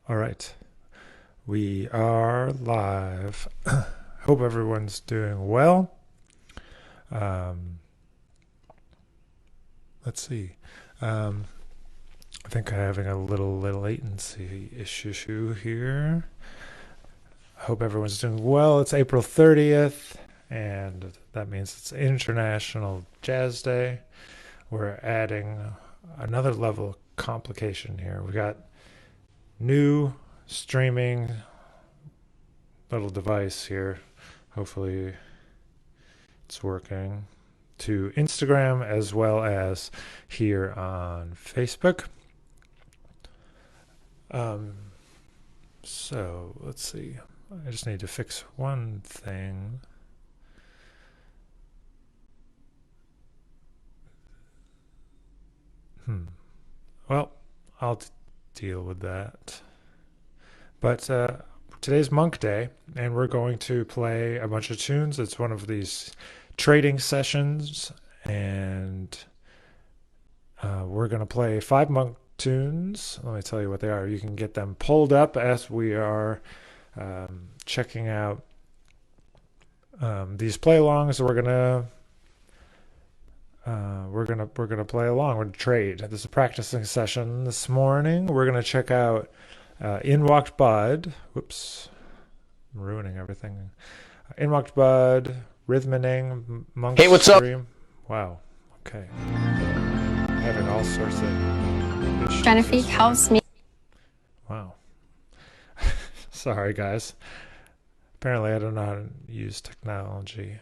All right, we are live. Hope everyone's doing well. Let's see. I think I'm having a little latency issue here. I hope everyone's doing well. It's April 30th, and that means it's International Jazz Day. We're adding another level of complication here. We got new streaming little device here. Hopefully it's working, to Instagram as well as here on Facebook. So let's see. I just need to fix one thing. Well, I'll deal with that. But today's Monk Day, and we're going to play a bunch of tunes. It's one of these trading sessions, and we're going to play 5 Monk tunes. Let me tell you what they are. You can get them pulled up as we are checking out these play-alongs. We're gonna play along. We're gonna trade. This is a practicing session this morning. We're gonna check out In Walked Bud. Whoops, I'm ruining everything. In Walked Bud, Rhythm-A-ning, Monk's Hey, what's up? Stream. Wow. Okay. Having all sorts of issues. Jennifer helps me. Wow. Sorry, guys. Apparently, I don't know how to use technology.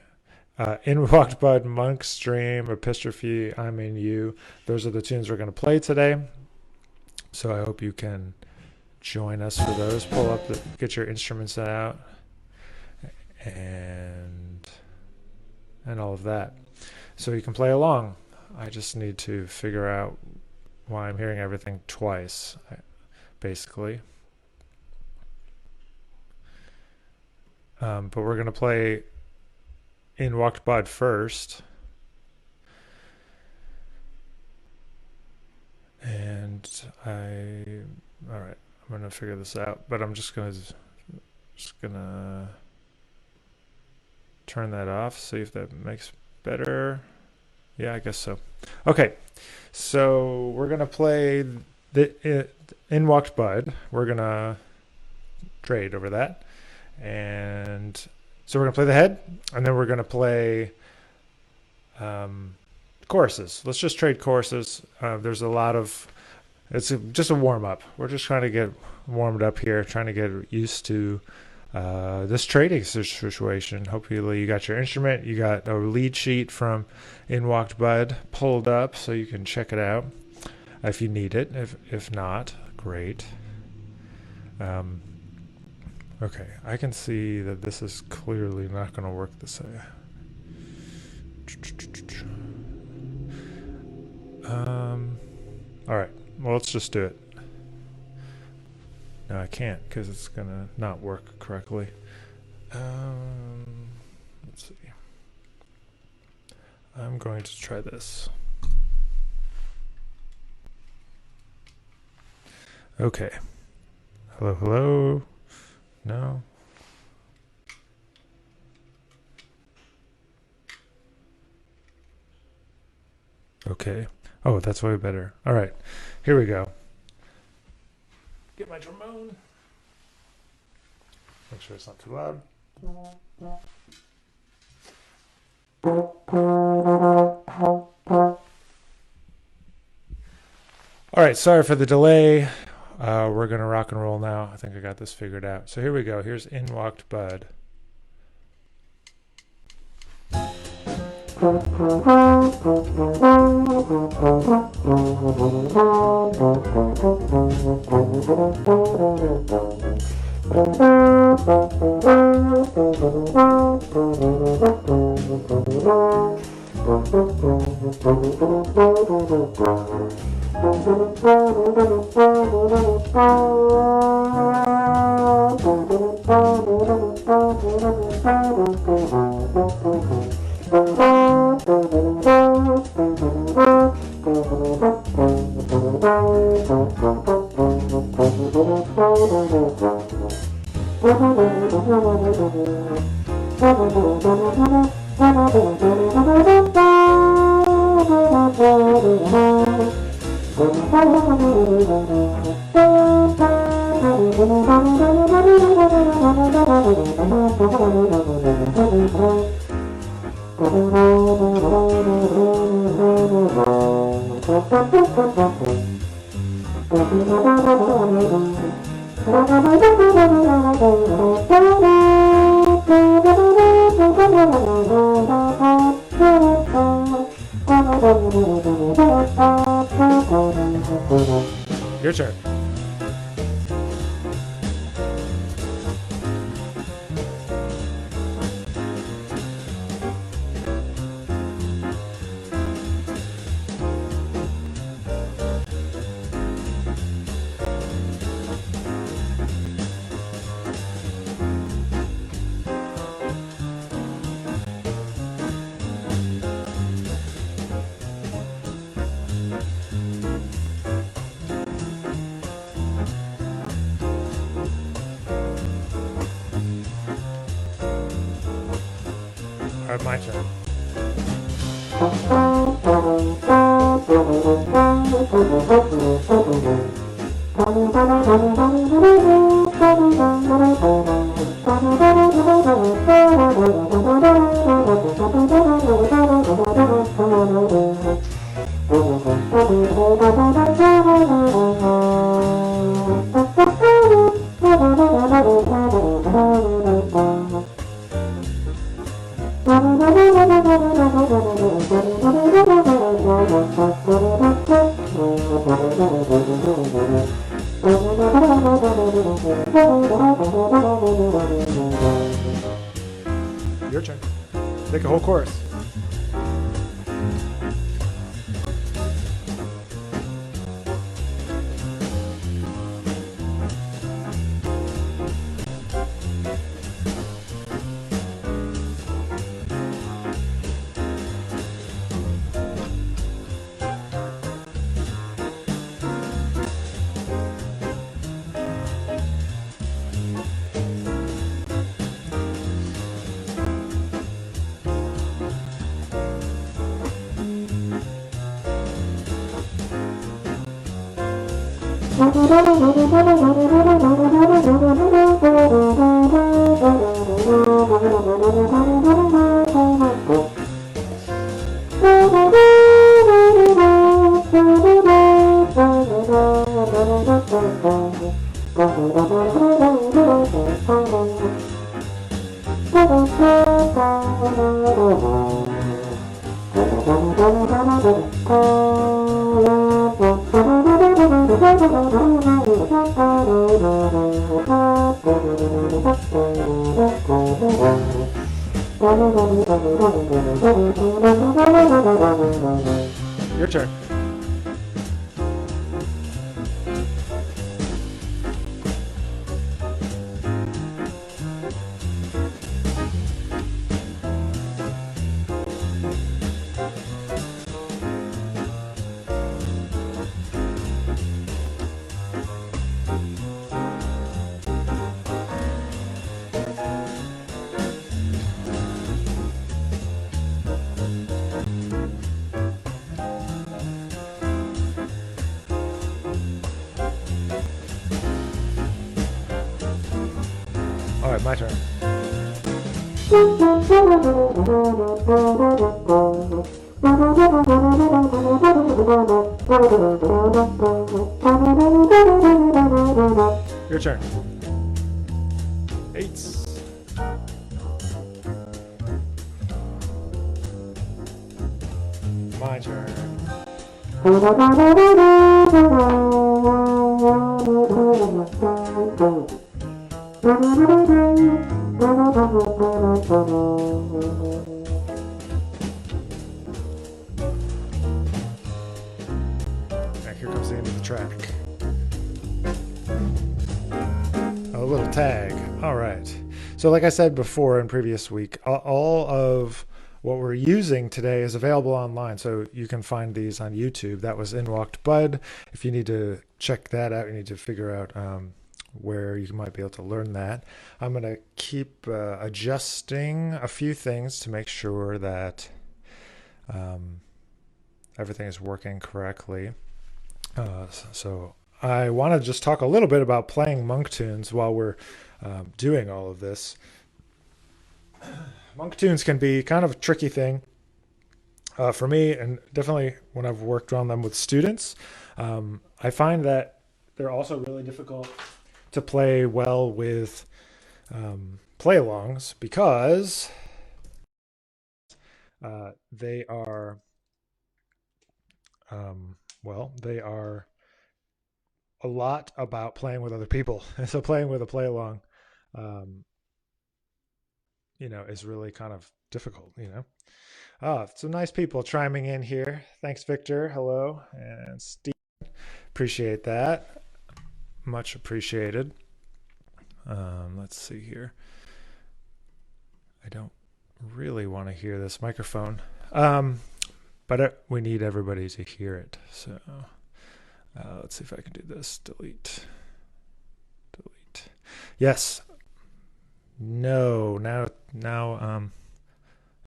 In Walked Bud, Monk's Stream, Epistrophy, I'm in You. Those are the tunes we're going to play today. So I hope you can join us for those. Pull up, get your instruments out, and all of that. So you can play along. I just need to figure out why I'm hearing everything twice, basically. But we're going to play In Walked Bud first. And all right, I'm going to figure this out, but I'm just going to turn that off, see if that makes better. Yeah, I guess so. Okay, so we're going to play In Walked Bud. We're going to trade over that. And so we're going to play the head, and then we're going to play choruses. Let's just trade choruses. There's a lot of, just a warm-up. We're just trying to get warmed up here, trying to get used to this trading situation. Hopefully you got your instrument, you got a lead sheet from In Walked Bud pulled up so you can check it out if you need it. If not, great. Okay, I can see that this is clearly not going to work this way. All right, well, let's just do it. No, I can't because it's going to not work correctly. Let's see. I'm going to try this. Okay. Hello, hello. No. Okay. Oh, that's way better. All right. Here we go. Get my trombone. Make sure it's not too loud. All right. Sorry for the delay. We're going to rock and roll now. I think I got this figured out. So here we go. Here's In Walked Bud. Your turn. All right, my turn. Your turn. Take a whole chorus. Your turn. All right, my turn. Your turn. Eights. My turn. And here comes the end of the track. A little tag. All right. So like I said before in previous week, all of what we're using today is available online, so you can find these on YouTube. That was In Walked Bud. If you need to check that out, you need to figure out where you might be able to learn that. I'm going to keep adjusting a few things to make sure that everything is working correctly. So I want to just talk a little bit about playing monk tunes while we're doing all of this. Monk tunes can be kind of a tricky thing for me, and definitely when I've worked on them with students. I find that they're also really difficult to play well with play-alongs because they are they are a lot about playing with other people. And so playing with a play-along is really kind of difficult, some nice people chiming in here. Thanks, Victor. Hello. And Steve. Appreciate that. Much appreciated. Let's see here. I don't really want to hear this microphone, but we need everybody to hear it. So let's see if I can do this. Delete. Yes. No, no,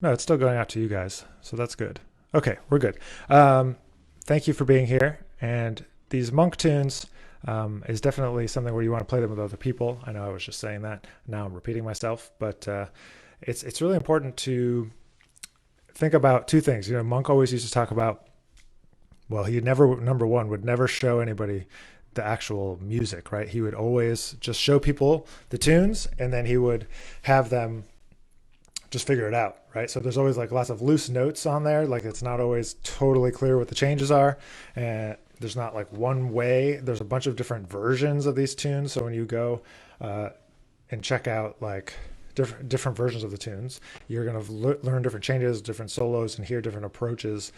it's still going out to you guys, so that's good. Okay, we're good. Thank you for being here. And these monk tunes is definitely something where you want to play them with other people. I know I was just saying that. Now I'm repeating myself, but it's really important to think about two things. Monk always used to talk about, well, he would never show anybody the actual music, right? He would always just show people the tunes, and then he would have them just figure it out, right? So there's always like lots of loose notes on there. Like it's not always totally clear what the changes are. And there's not like one way. There's a bunch of different versions of these tunes. So when you go and check out like different versions of the tunes, you're going to learn different changes, different solos, and hear different approaches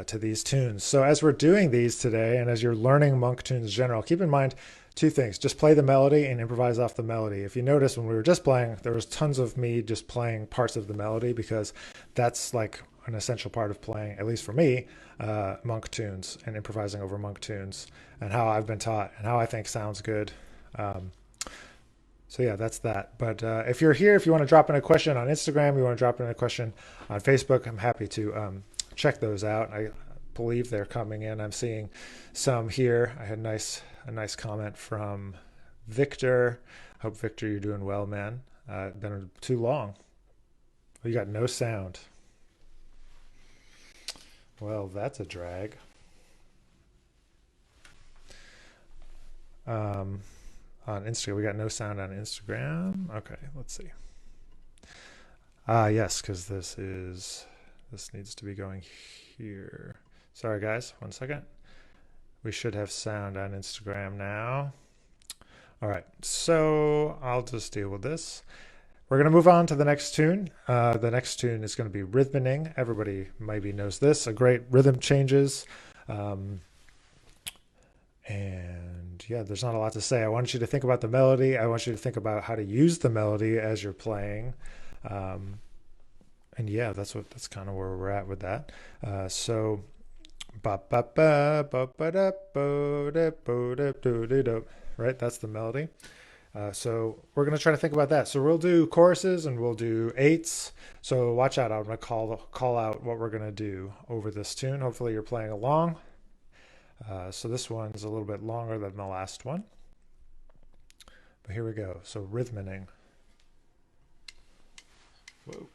to these tunes. So as we're doing these today, and as you're learning monk tunes in general, keep in mind two things. Just play the melody and improvise off the melody. If you notice, when we were just playing, there was tons of me just playing parts of the melody, because that's like an essential part of playing, at least for me, monk tunes and improvising over monk tunes, and how I've been taught and how I think sounds good. So yeah, that's that. But if you're here, if you want to drop in a question on Instagram, you want to drop in a question on Facebook, I'm happy to check those out. I believe they're coming in. I'm seeing some here. I had a nice comment from Victor. Hope, Victor, you're doing well, man. Been too long. You got no sound. Well, that's a drag. On Instagram, we got no sound on Instagram. Okay, let's see. Yes, because this needs to be going here. Sorry, guys. 1 second. We should have sound on Instagram now. All right, so I'll just deal with this. We're going to move on to the next tune. The next tune is going to be Rhythm-A-ning. Everybody maybe knows this. A great rhythm changes. And yeah, there's not a lot to say. I want you to think about the melody. I want you to think about how to use the melody as you're playing. And yeah, that's kind of where we're at with that. So ba ba ba ba ba da bo da bo da do do do. Right, that's the melody. So we're going to try to think about that. So we'll do choruses and we'll do eights. So watch out. I'm going to call out what we're going to do over this tune. Hopefully you're playing along. So this one's a little bit longer than the last one. But here we go. So Rhythm-A-ning. Whoa.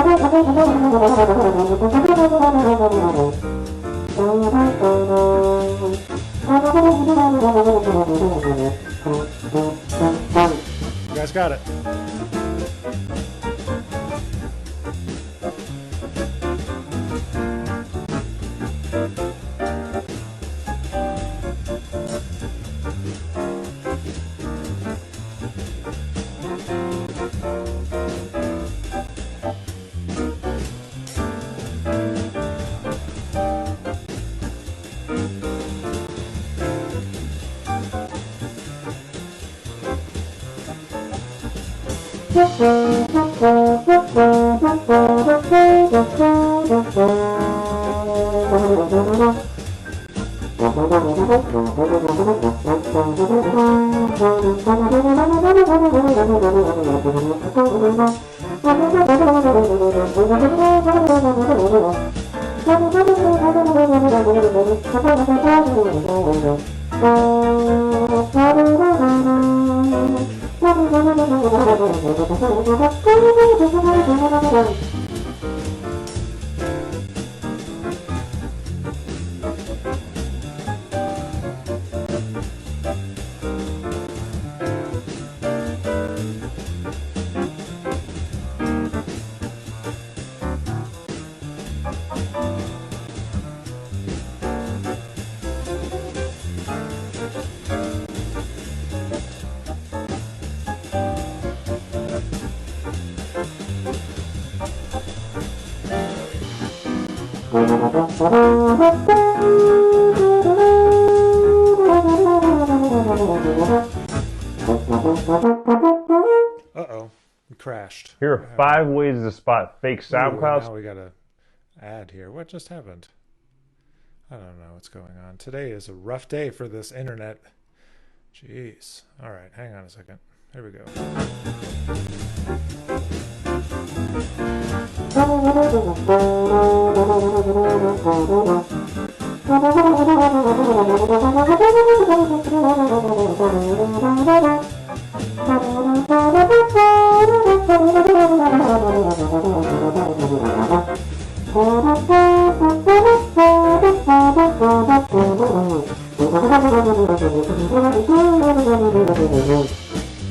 You guys got it. Uh-oh, we crashed. Here are 5 ways to spot fake sound clouds. Now we got an ad here. What just happened? I don't know what's going on. Today is a rough day for this internet. Jeez. All right, hang on a second. Here we go.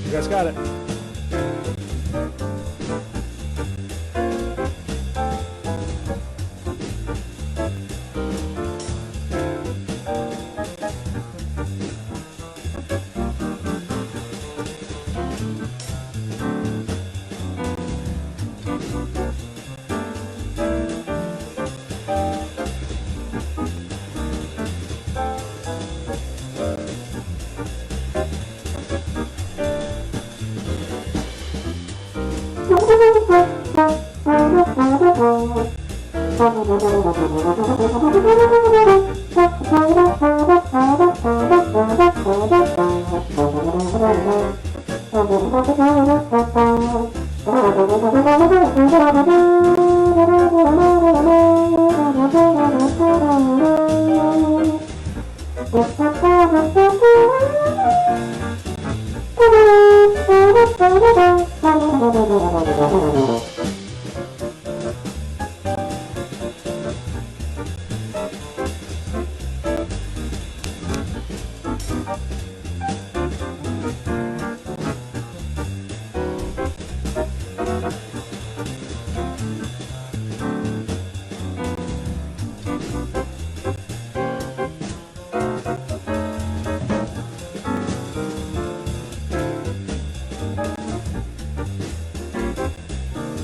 You guys got it.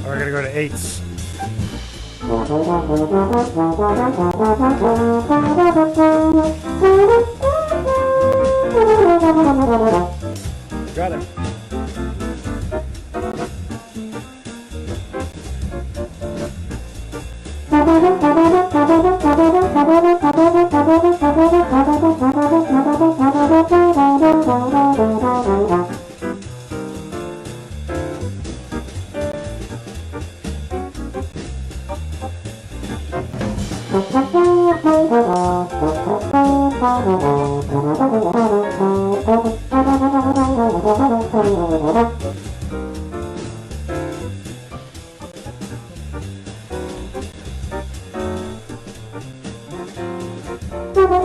We're gonna go to 8s. Got it.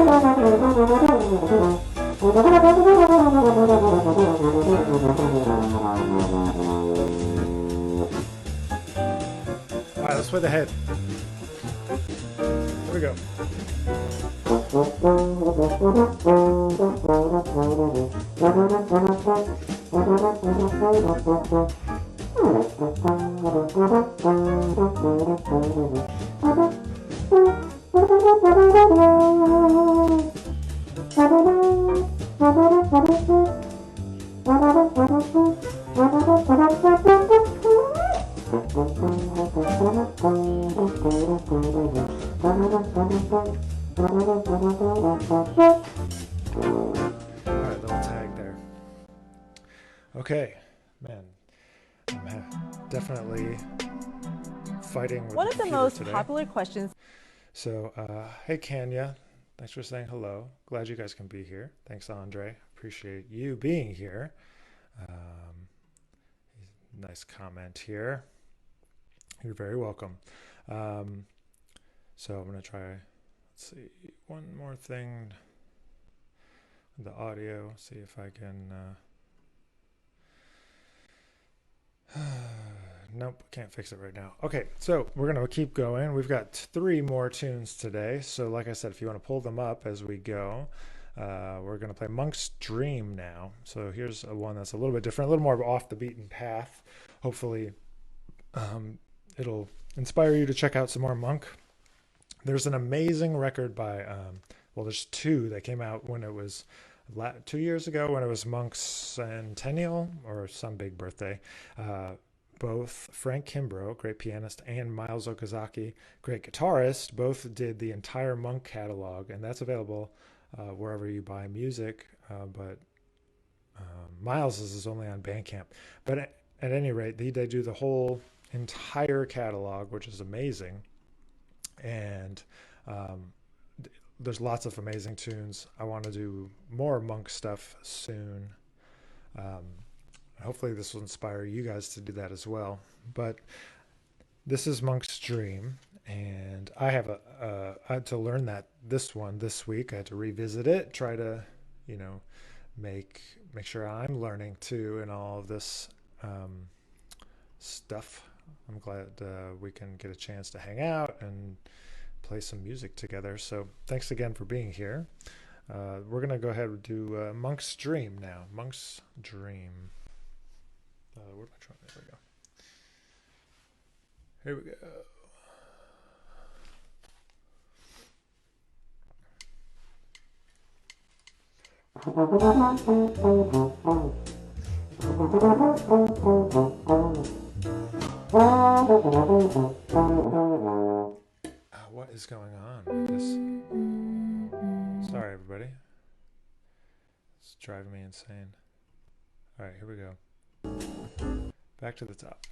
Alright, let's play the head. Here we go. Alright, little tag there. Okay, man, I'm definitely fighting with One of the most today. popular questions. So, hey Kenya, thanks for saying hello. Glad you guys can be here. Thanks, Andre. Appreciate you being here. Nice comment here. You're very welcome. So I'm gonna try. Let's see, one more thing. The audio. See if I can. Nope, can't fix it right now. Okay, so we're going to keep going. We've got 3 more tunes today. So like I said, if you want to pull them up as we go, we're going to play Monk's Dream now. So here's one that's a little bit different, a little more off the beaten path. Hopefully it'll inspire you to check out some more Monk. There's an amazing record by, well, there's 2 that came out when it was 2 years ago when it was Monk's centennial or some big birthday. Both Frank Kimbrough, great pianist, and Miles Okazaki, great guitarist, both did the entire Monk catalog, and that's available wherever you buy music. But Miles's is only on Bandcamp. But at any rate, they do the whole entire catalog, which is amazing. And there's lots of amazing tunes. I want to do more Monk stuff soon. Hopefully this will inspire you guys to do that as well. But this is Monk's Dream, and I had to learn this week. I had to revisit it, try to, make sure I'm learning too in all of this stuff. I'm glad we can get a chance to hang out and play some music together. So thanks again for being here. We're gonna go ahead and do Monk's Dream now. Monk's Dream. What am I trying? There we go. Here we go. What is going on? Sorry, everybody. It's driving me insane. All right, here we go. Back to the top.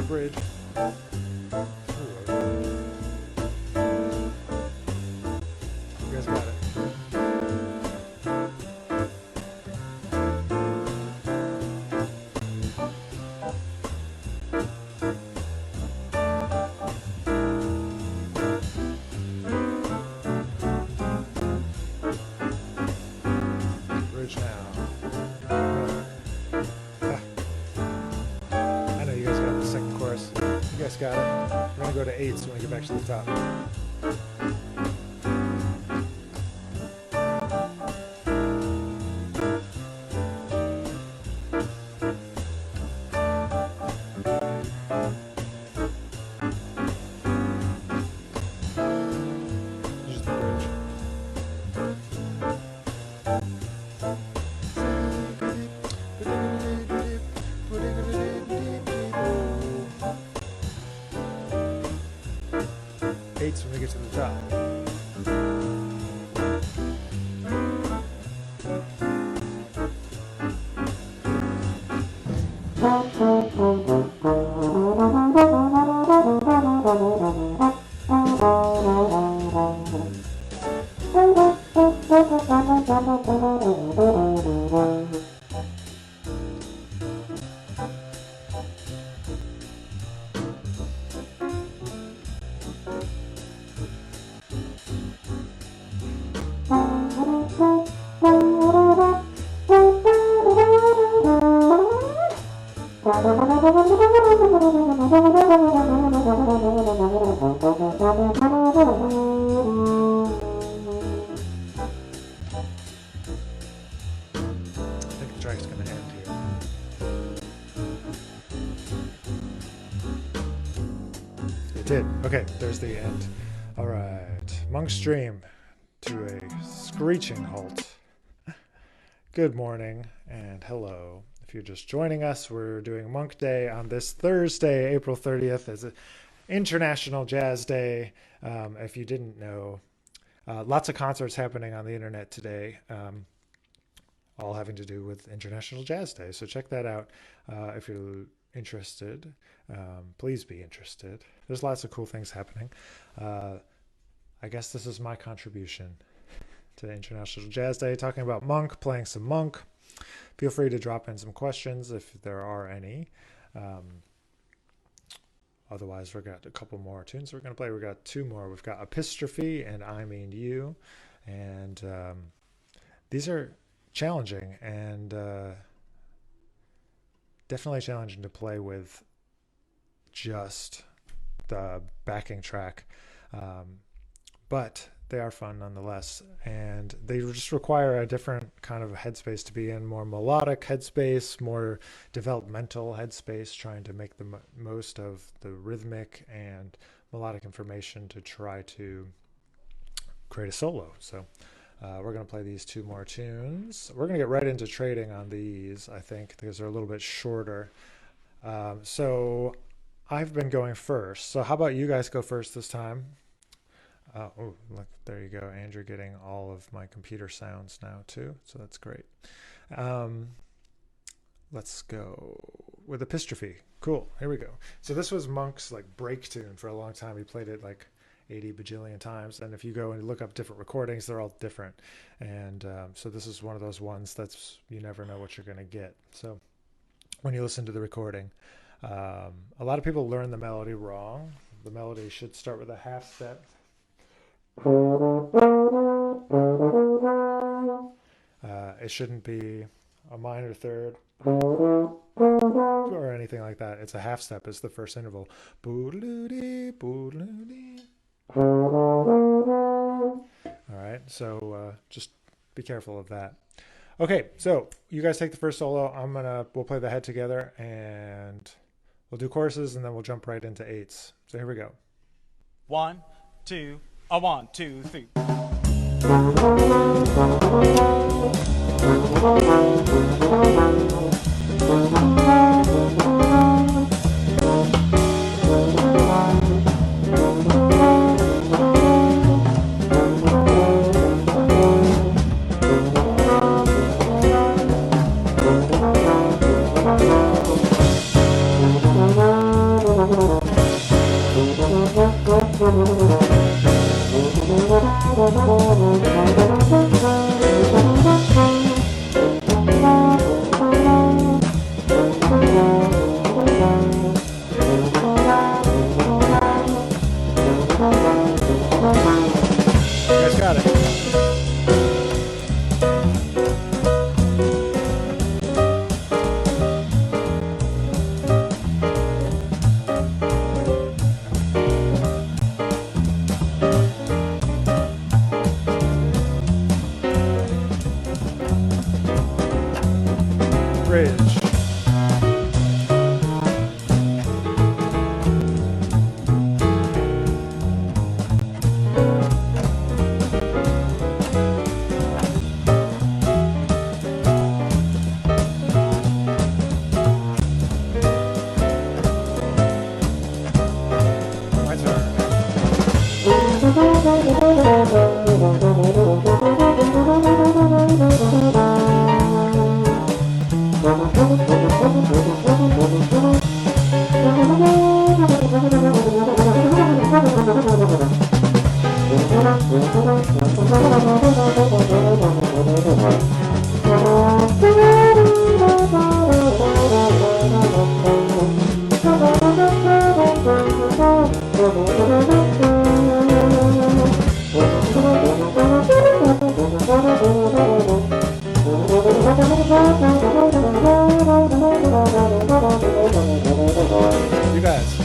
Bridge. You guys got it. Bridge now. I know you guys got the second chorus. You guys got it. We're gonna go to eights when we get back to the top. Just the bridge. Eights when we get to the top. I think the track's going to end here. It did. Okay, there's the end. All right. Monk's Dream to a screeching halt. Good morning and hello. If you're just joining us, we're doing Monk Day on this Thursday, April 30th, as an International Jazz Day. If you didn't know, lots of concerts happening on the internet today. All having to do with International Jazz Day. So check that out if you're interested. Please be interested. There's lots of cool things happening. I guess this is my contribution to International Jazz Day, talking about Monk, playing some Monk. Feel free to drop in some questions if there are any. Otherwise, we've got a couple more tunes we're going to play. We've got two more. We've got Epistrophy and I Mean You. And these are challenging and definitely challenging to play with just the backing track, but they are fun nonetheless, and they just require a different kind of headspace to be in, more melodic headspace, more developmental headspace, trying to make the most of the rhythmic and melodic information to try to create a solo. So we're going to play these two more tunes. We're going to get right into trading on these, I think, because they're a little bit shorter. So I've been going first. So how about you guys go first this time? Oh, look, there you go. Andrew getting all of my computer sounds now too. So that's great. Let's go with Epistrophy. Cool. Here we go. So this was Monk's like break tune for a long time. He played it like 80 bajillion times. And if you go and look up different recordings, they're all different. And so this is one of those ones that's, you never know what you're going to get. So when you listen to the recording, a lot of people learn the melody wrong. The melody should start with a half step. It shouldn't be a minor third or anything like that. It's a half step. It's the first interval. All right, so just be careful of that. Okay, so you guys take the first solo. We'll play the head together, and we'll do choruses, and then we'll jump right into eights. So here we go. 1, 2, a 1, 2, 3. You guys.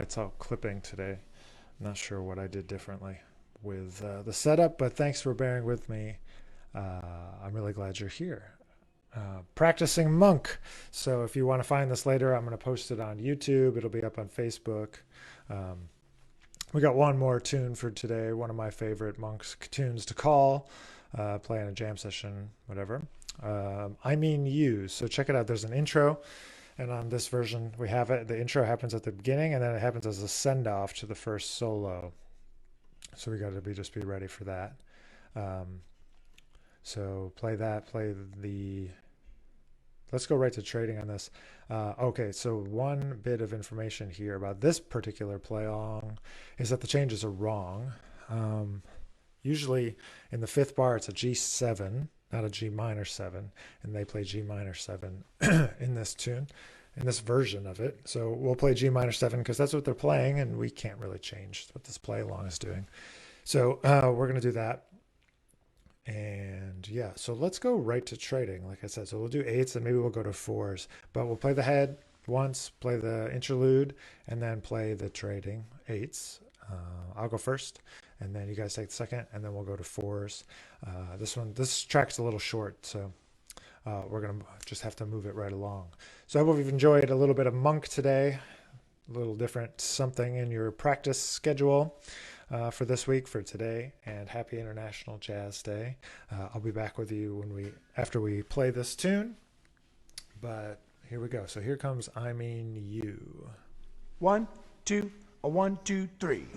It's all clipping today. I'm not sure what I did differently with the setup, but thanks for bearing with me. I'm really glad you're here. Practicing Monk. So if you want to find this later, I'm going to post it on YouTube. It'll be up on Facebook. We got one more tune for today, one of my favorite Monk's tunes to call, play in a jam session, whatever. I Mean You. So check it out. There's an intro. And on this version, we have it. The intro happens at the beginning, and then it happens as a send-off to the first solo. so we got to just be ready for that. So play that, let's go right to trading on this. Okay, so one bit of information here about this particular play along is that the changes are wrong. Usually in the fifth bar, it's a G7, not a G minor 7, and they play G minor 7 in this tune, in this version of it. So we'll play G minor 7 because that's what they're playing, and we can't really change what this play along is doing. So we're going to do that. And yeah, so let's go right to trading, like I said. So we'll do eights and maybe we'll go to fours, but we'll play the head once, play the interlude, and then play the trading eights. I'll go first, and then you guys take the second, and then we'll go to fours. This track's a little short, so we're going to just have to move it right along. So I hope you've enjoyed a little bit of Monk today, a little different something in your practice schedule. For this week, for today, and happy International Jazz Day. I'll be back with you after we play this tune, but here we go. So here comes I Mean You. 1, 2, a 1, 2, 3.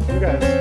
You guys.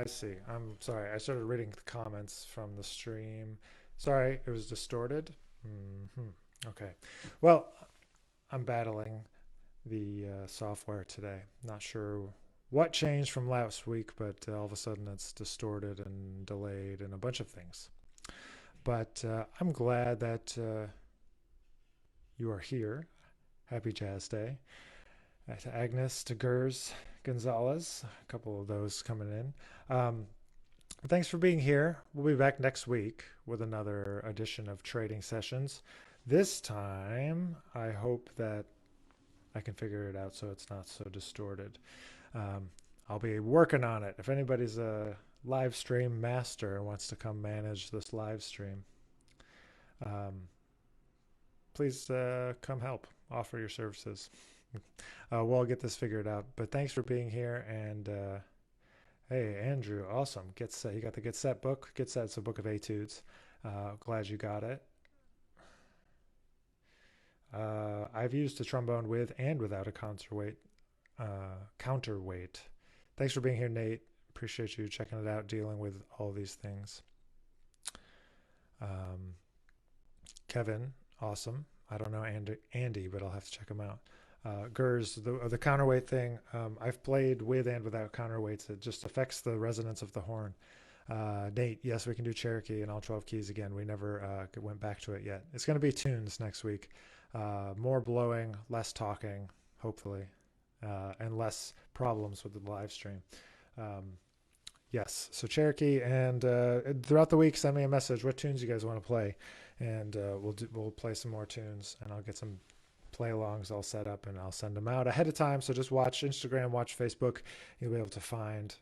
I see. I'm sorry. I started reading the comments from the stream. Sorry, it was distorted. Okay. Well, I'm battling the software today. Not sure what changed from last week, but all of a sudden it's distorted and delayed and a bunch of things. But I'm glad that you are here. Happy Jazz Day. To Agnes, to Gers, Gonzalez, a couple of those coming in. Thanks for being here. We'll be back next week with another edition of Trading Sessions. This time, I hope that I can figure it out so it's not so distorted. I'll be working on it. If anybody's live stream master and wants to come manage this live stream, please come help, offer your services. We'll get this figured out. But thanks for being here. And hey, Andrew, awesome. Get Set. You got the Get Set book. Get Set's a book of etudes. Glad you got it. I've used a trombone with and without a counterweight. Thanks for being here, Nate. Appreciate you checking it out, dealing with all these things. Kevin, awesome. I don't know Andy, but I'll have to check him out. Gers, the counterweight thing, I've played with and without counterweights. It just affects the resonance of the horn. Nate, yes, we can do Cherokee and all 12 keys again. We never went back to it yet. It's going to be tunes next week. More blowing, less talking, hopefully, and less problems with the live stream. Yes, so Cherokee, and throughout the week, send me a message what tunes you guys want to play, and we'll play some more tunes, and I'll get some play-alongs all set up, and I'll send them out ahead of time. So just watch Instagram, watch Facebook. You'll be able to find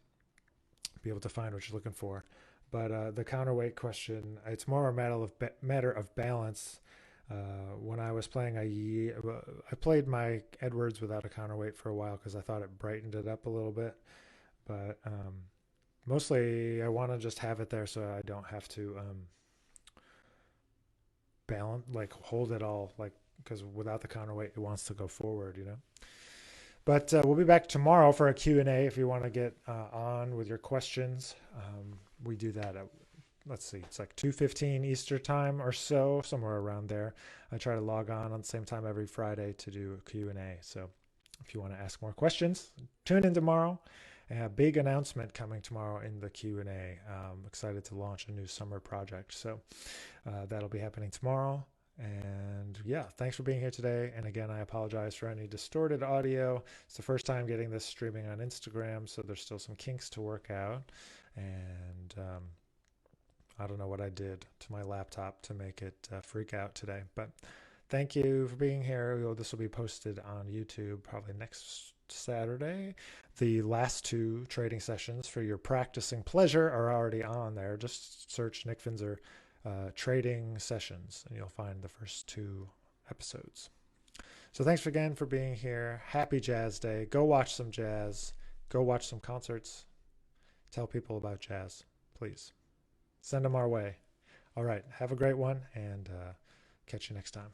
what you're looking for. But the counterweight question, it's more a matter of balance. When I was playing, I played my Edwards without a counterweight for a while because I thought it brightened it up a little bit, but mostly I want to just have it there so I don't have to balance, like hold it all, like, because without the counterweight it wants to go forward, you know. But we'll be back tomorrow for a Q&A if you want to get on with your questions. We do that at, let's see, it's like 2:15 Eastern time or so, somewhere around there. I try to log on the same time every Friday to do a Q&A. So if you want to ask more questions, tune in tomorrow. A big announcement coming tomorrow in the Q&A. I'm excited to launch a new summer project. So that'll be happening tomorrow. And yeah, thanks for being here today. And again, I apologize for any distorted audio. It's the first time getting this streaming on Instagram, so there's still some kinks to work out. And I don't know what I did to my laptop to make it freak out today. But thank you for being here. This will be posted on YouTube probably next Saturday. The last two trading sessions for your practicing pleasure are already on there. Just search Nick Finzer trading sessions and you'll find the first two episodes. So thanks again for being here. Happy Jazz Day. Go watch some jazz. Go watch some concerts. Tell people about jazz, please. Send them our way. All right. Have a great one, and catch you next time.